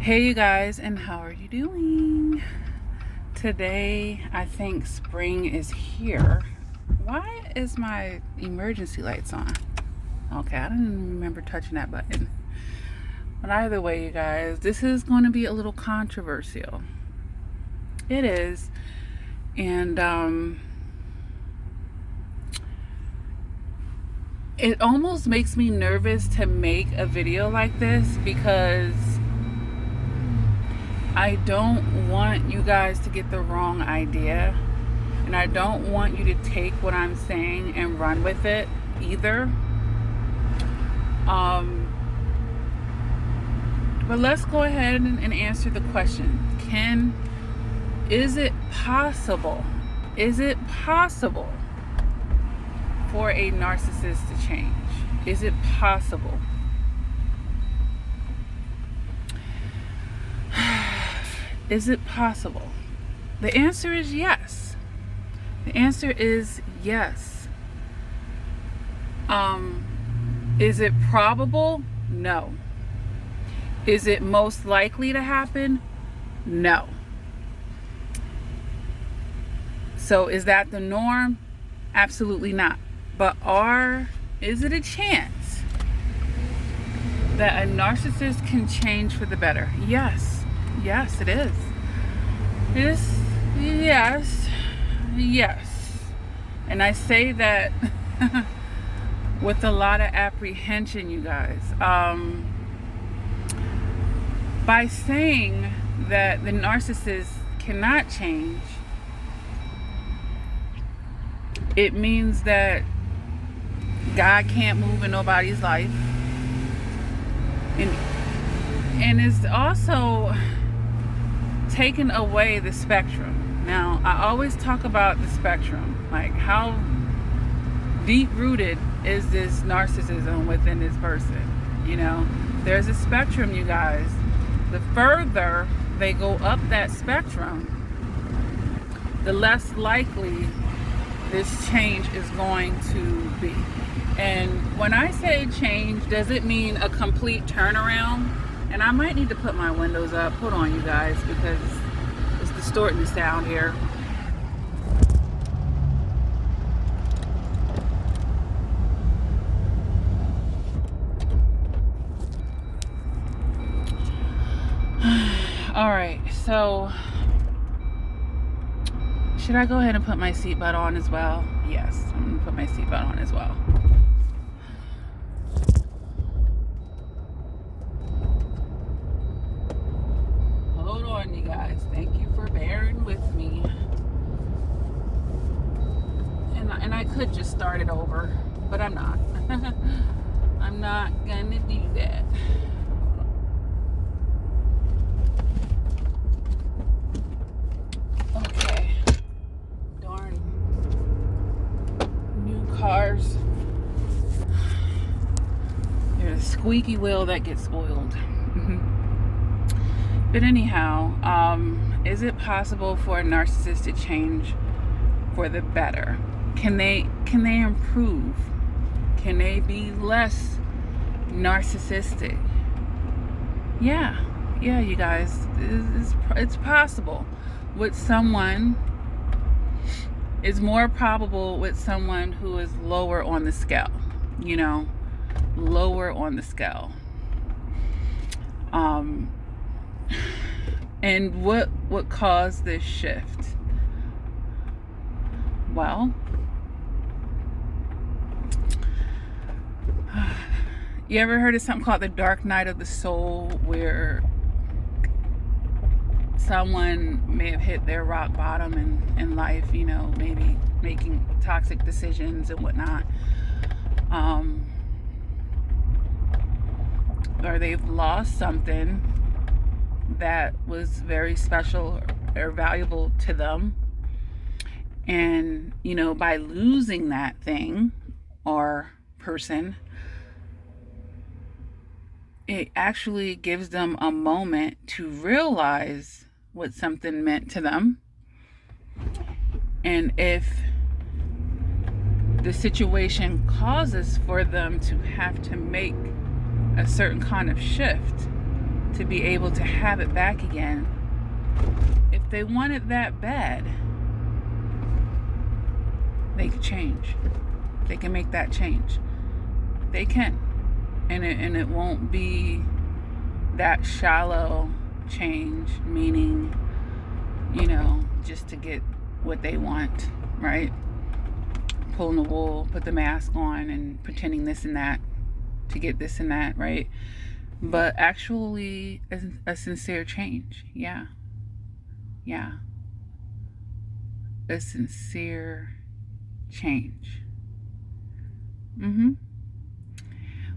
Hey you guys, and how are you doing? Today, I think spring is here. Why is my emergency lights on? Okay, I didn't remember touching that button. But either way, you guys, this is going to be a little controversial. It is. And it almost makes me nervous to make a video like this because I don't want you guys to get the wrong idea, and I don't want you to take what I'm saying and run with it either. But let's go ahead and answer the question. Is it possible for a narcissist to change? Is it possible? Is it possible? The answer is yes. The answer is yes. Is it probable? No. Is it most likely to happen? No. So is that the norm? Absolutely not. But is it a chance that a narcissist can change for the better? Yes. Yes, it is. Yes. And I say that with a lot of apprehension, you guys. By saying that the narcissist cannot change, it means that God can't move in nobody's life. And it's also taken away the spectrum. Now, I always talk about the spectrum, like how deep-rooted is this narcissism within this person. You know, there's a spectrum, you guys. The further they go up that spectrum, the less likely this change is going to be. And when I say change, does it mean a complete turnaround? And I might need to put my windows up. Hold on, you guys, because it's distorting the sound here. All right, so should I go ahead and put my seatbelt on as well? Yes, I'm gonna put my seatbelt on as well. Hold on, you guys. Thank you for bearing with me. And I could just start it over, but I'm not. I'm not gonna do that. Okay. Darn. New cars. There's a squeaky wheel that gets spoiled. But anyhow, is it possible for a narcissist to change for the better? Can they improve? Can they be less narcissistic? Yeah, you guys, it's possible. It's more probable with someone who is lower on the scale. You know, lower on the scale. And what caused this shift? Well, you ever heard of something called the dark night of the soul, where someone may have hit their rock bottom in life, you know, maybe making toxic decisions and whatnot, or they've lost something that was very special or valuable to them, and you know, by losing that thing or person, it actually gives them a moment to realize what something meant to them. And if the situation causes for them to have to make a certain kind of shift, to be able to have it back again, if they want it that bad, they can change. They can make that change. They can. And it won't be that shallow change, meaning, just to get what they want, right? Pulling the wool, put the mask on and pretending this and that to get this and that, right? But actually a sincere change. Yeah. A sincere change.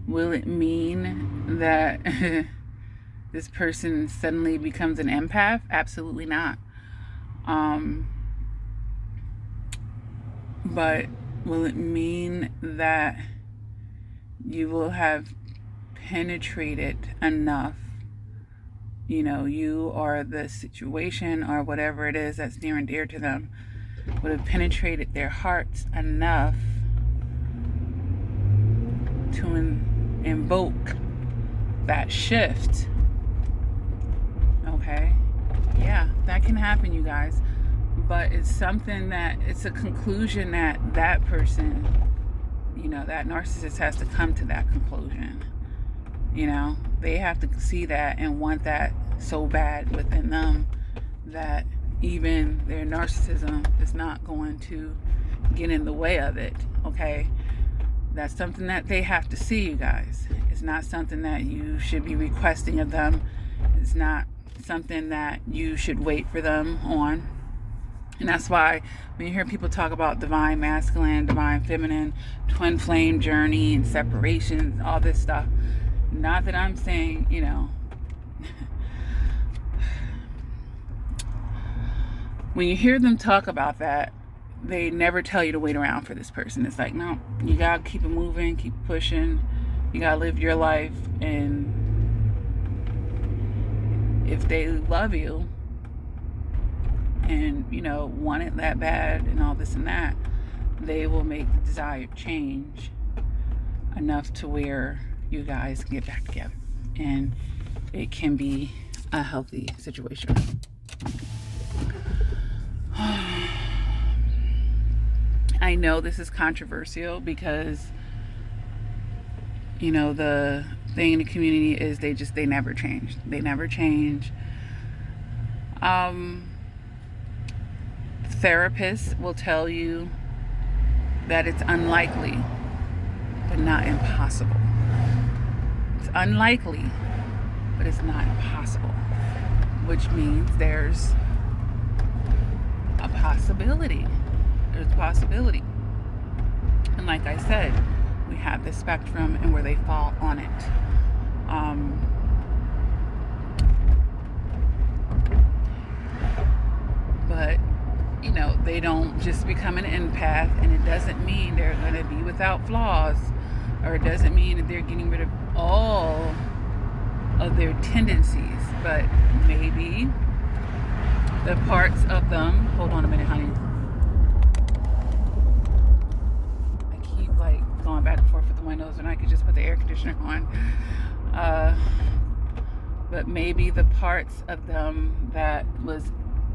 Will it mean that this person suddenly becomes an empath? Absolutely not. But will it mean that you will have penetrated enough, you or the situation or whatever it is that's near and dear to them, would have penetrated their hearts enough to invoke that shift? Okay, yeah, that can happen, you guys. But it's something it's a conclusion that person, that narcissist has to come to that conclusion. They have to see that and want that so bad within them that even their narcissism is not going to get in the way of it. Okay, that's something that they have to see, you guys. It's not something that you should be requesting of them. It's not something that you should wait for them on. And that's why when you hear people talk about divine masculine, divine feminine, twin flame journey and separation, all this stuff, not that I'm saying, when you hear them talk about that, they never tell you to wait around for this person. It's like, no, you gotta keep it moving, keep pushing, you gotta live your life. And if they love you and want it that bad and all this and that, they will make the desired change enough to where you guys can get back together and it can be a healthy situation. I know this is controversial because the thing in the community is they never change. Therapists will tell you that it's unlikely, but not impossible. It's unlikely, but it's not impossible, which means there's a possibility. And like I said, we have the spectrum and where they fall on it. But they don't just become an empath, and it doesn't mean they're going to be without flaws, or it doesn't mean that they're getting rid of all of their tendencies. But maybe the parts of them, hold on a minute, honey. I keep going back and forth with the windows when I could just put the air conditioner on. But maybe the parts of them that was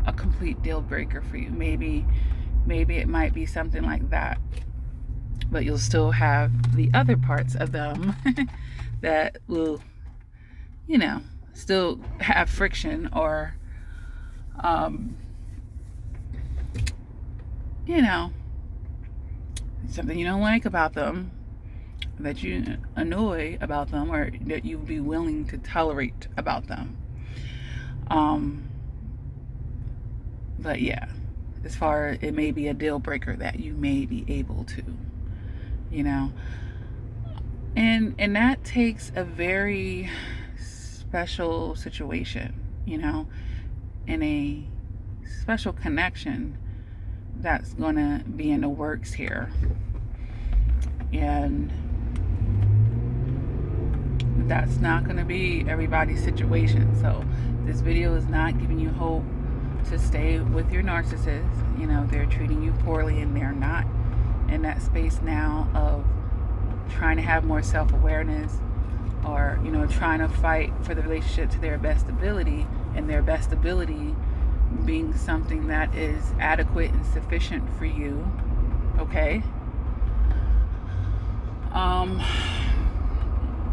a complete deal breaker for you, maybe it might be something like that, but you'll still have the other parts of them that will still have friction, or something you don't like about them, that you annoy about them, or that you'd be willing to tolerate about them. But yeah, as far as it may be a deal breaker that you may be able to, and that takes a very special situation, and a special connection that's going to be in the works here. And that's not going to be everybody's situation. So this video is not giving you hope to stay with your narcissist. They're treating you poorly, and they're not in that space now of trying to have more self-awareness, or trying to fight for the relationship to their best ability, and their best ability being something that is adequate and sufficient for you. Okay?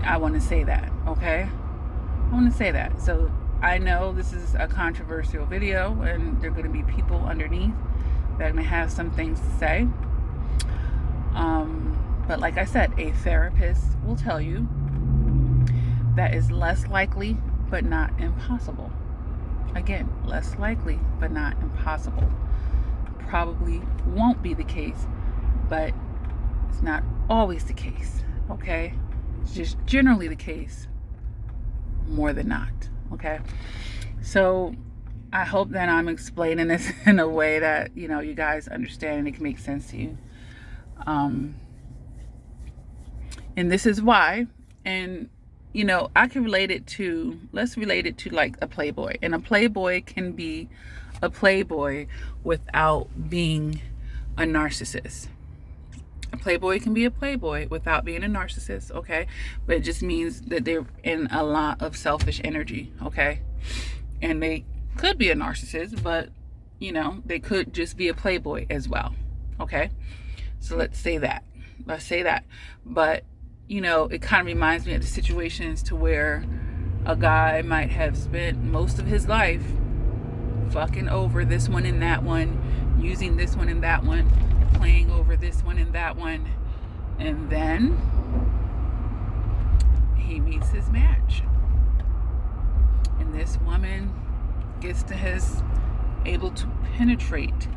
I want to say that, okay? I want to say that. So I know this is a controversial video, and there are going to be people underneath that are going to have some things to say. But like I said, a therapist will tell you that is less likely, but not impossible. Again, less likely, but not impossible. Probably won't be the case, but it's not always the case, okay? It's just generally the case, more than not, okay? So I hope that I'm explaining this in a way that, you guys understand and it can make sense to you. And this is why, and I can let's relate it to like a playboy. And a playboy can be a playboy without being a narcissist. A playboy can be a playboy without being a narcissist, okay? But it just means that they're in a lot of selfish energy, okay? And they could be a narcissist, but, they could just be a playboy as well, okay? So let's say that. But, it kind of reminds me of the situations to where a guy might have spent most of his life fucking over this one and that one, using this one and that one, playing over this one and that one, and then he meets his match, and this woman is able to penetrate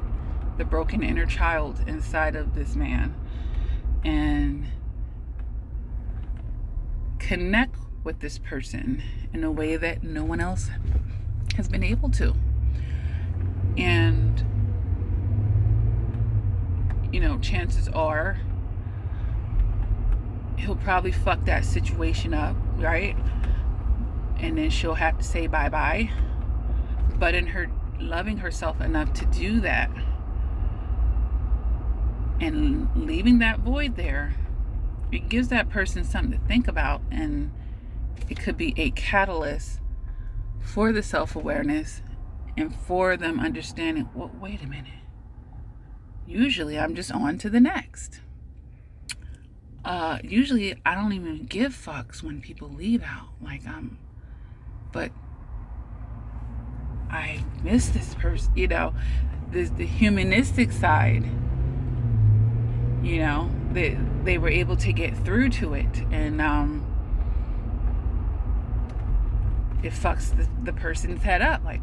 the broken inner child inside of this man and connect with this person in a way that no one else has been able to. And chances are he'll probably fuck that situation up, right? And then she'll have to say bye-bye. But in her loving herself enough to do that and leaving that void there, it gives that person something to think about, and it could be a catalyst for the self-awareness and for them understanding, well, wait a minute. Usually I'm just on to the next. Usually I don't even give fucks when people leave out. But I miss this person, the humanistic side, they were able to get through to it, and it fucks the person's head up, like,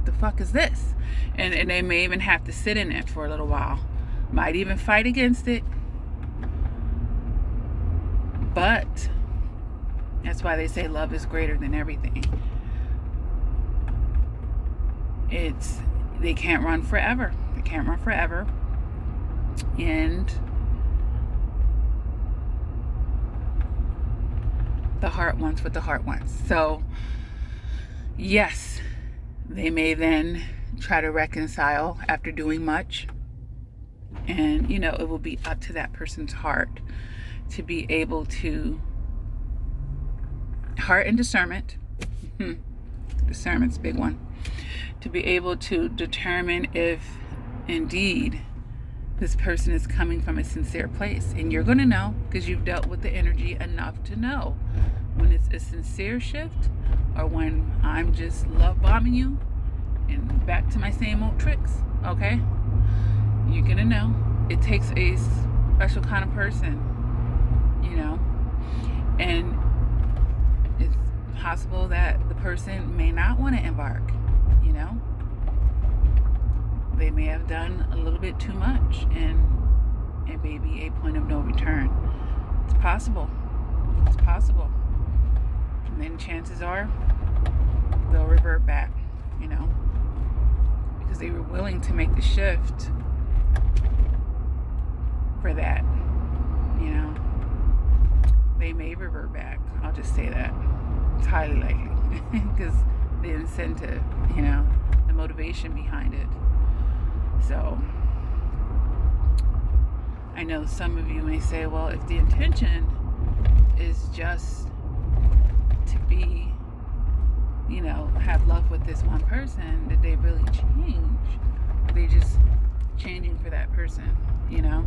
the fuck is this? And they may even have to sit in it for a little while, might even fight against it, but that's why they say love is greater than everything. They can't run forever. And the heart wants what the heart wants. So yes, they may then try to reconcile after doing much, and it will be up to that person's heart to be able to, heart and discernment, discernment's a big one, to be able to determine if indeed this person is coming from a sincere place. And you're going to know, because you've dealt with the energy enough to know when it's a sincere shift or when I'm just love bombing you and back to my same old tricks, okay? You're going to know. It takes a special kind of person, and it's possible that the person may not want to embark, They may have done a little bit too much, and it may be a point of no return. It's possible. And then chances are they'll revert back, because they were willing to make the shift for that, They may revert back. I'll just say that. It's highly likely, because the incentive, the motivation behind it. So I know some of you may say, well, if the intention is just be, you know, have love with this one person, that they really change. They just changing for that person, you know?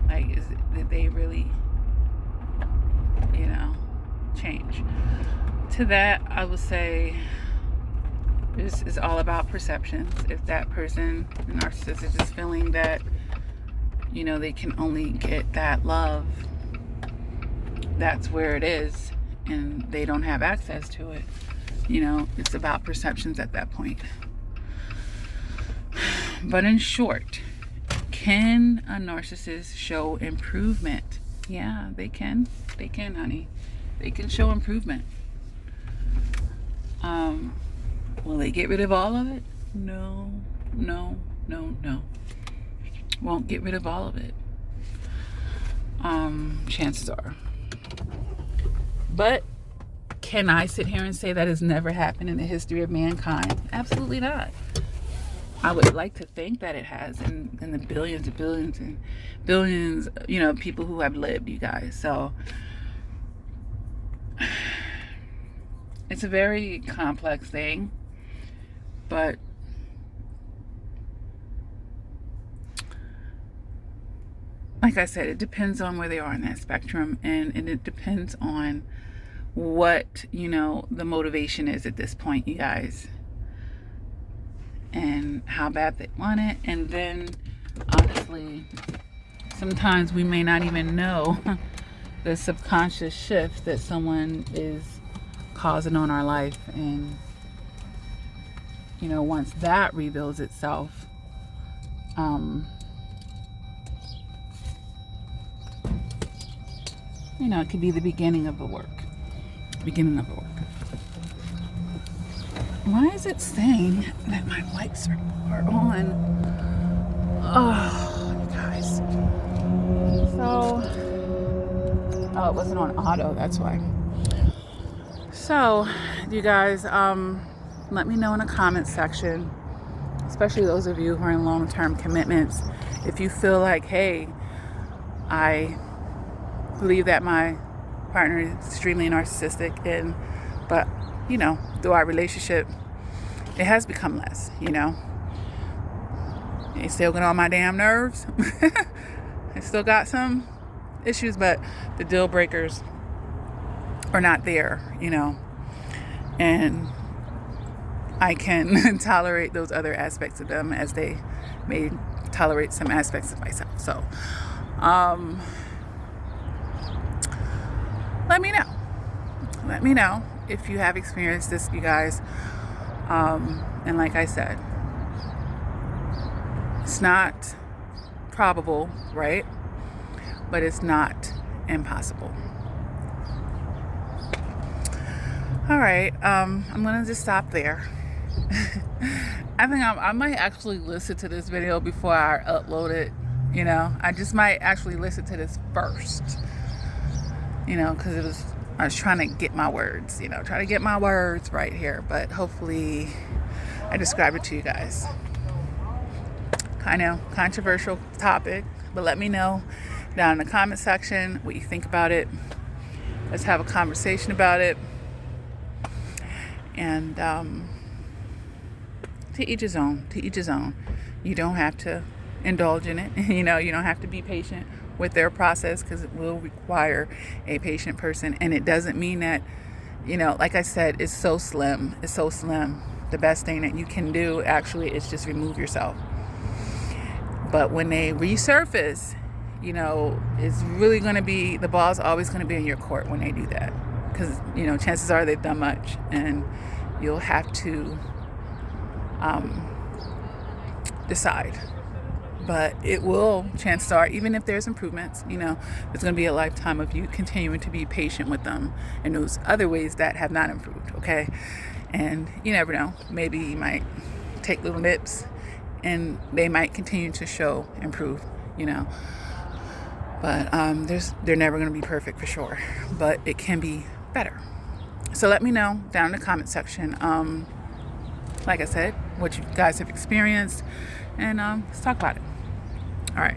Like, is it that they really, you know, change? To that, I would say this is all about perceptions. If that person, the narcissist, is just feeling that, you know, they can only get that love, that's where it is, and they don't have access to it. You know, it's about perceptions at that point. But in short, can a narcissist show improvement? Yeah, they can. They can, honey. They can show improvement. Will they get rid of all of it? No. Won't get rid of all of it. Chances are. But can I sit here and say that has never happened in the history of mankind? Absolutely not. I would like to think that it has in the billions and billions and billions, you know, people who have lived, you guys. So it's a very complex thing, but like I said, it depends on where they are in that spectrum, and it depends on what, you know, the motivation is at this point, you guys, and how bad they want it. And then honestly, sometimes we may not even know the subconscious shift that someone is causing on our life. And, you know, once that reveals itself, you know, it could be the beginning of the work. Why is it saying that my lights are on? Oh, you guys. So, oh, it wasn't on auto, that's why. So, you guys, let me know in the comment section, especially those of you who are in long-term commitments, if you feel like, hey, I believe that my partner is extremely narcissistic, but you know, through our relationship it has become less, you know. They still get on my damn nerves. I still got some issues, but the deal breakers are not there, you know, and I can tolerate those other aspects of them as they may tolerate some aspects of myself. So let me know if you have experienced this, you guys. And like I said, it's not probable, right? But it's not impossible. All right, I'm gonna just stop there. I think I might actually listen to this video before I upload it. You know, I just might actually listen to this first. You know, because I was trying to get my words, you know, try to get my words right here. But hopefully I described it to you guys. I know, controversial topic, but let me know down in the comment section what you think about it. Let's have a conversation about it. And to each his own. You don't have to indulge in it. You know, you don't have to be patient with their process, because it will require a patient person. And it doesn't mean that, you know, like I said, it's so slim. The best thing that you can do actually is just remove yourself. But when they resurface, you know, it's really going to be, the ball's always going to be in your court when they do that, because, you know, chances are they've done much, and you'll have to decide. But it will, chances are, even if there's improvements, you know, it's going to be a lifetime of you continuing to be patient with them in those other ways that have not improved, okay? And you never know. Maybe you might take little nips and they might continue to improve, you know. But they're never going to be perfect for sure. But it can be better. So let me know down in the comment section, like I said, what you guys have experienced. And let's talk about it. All right.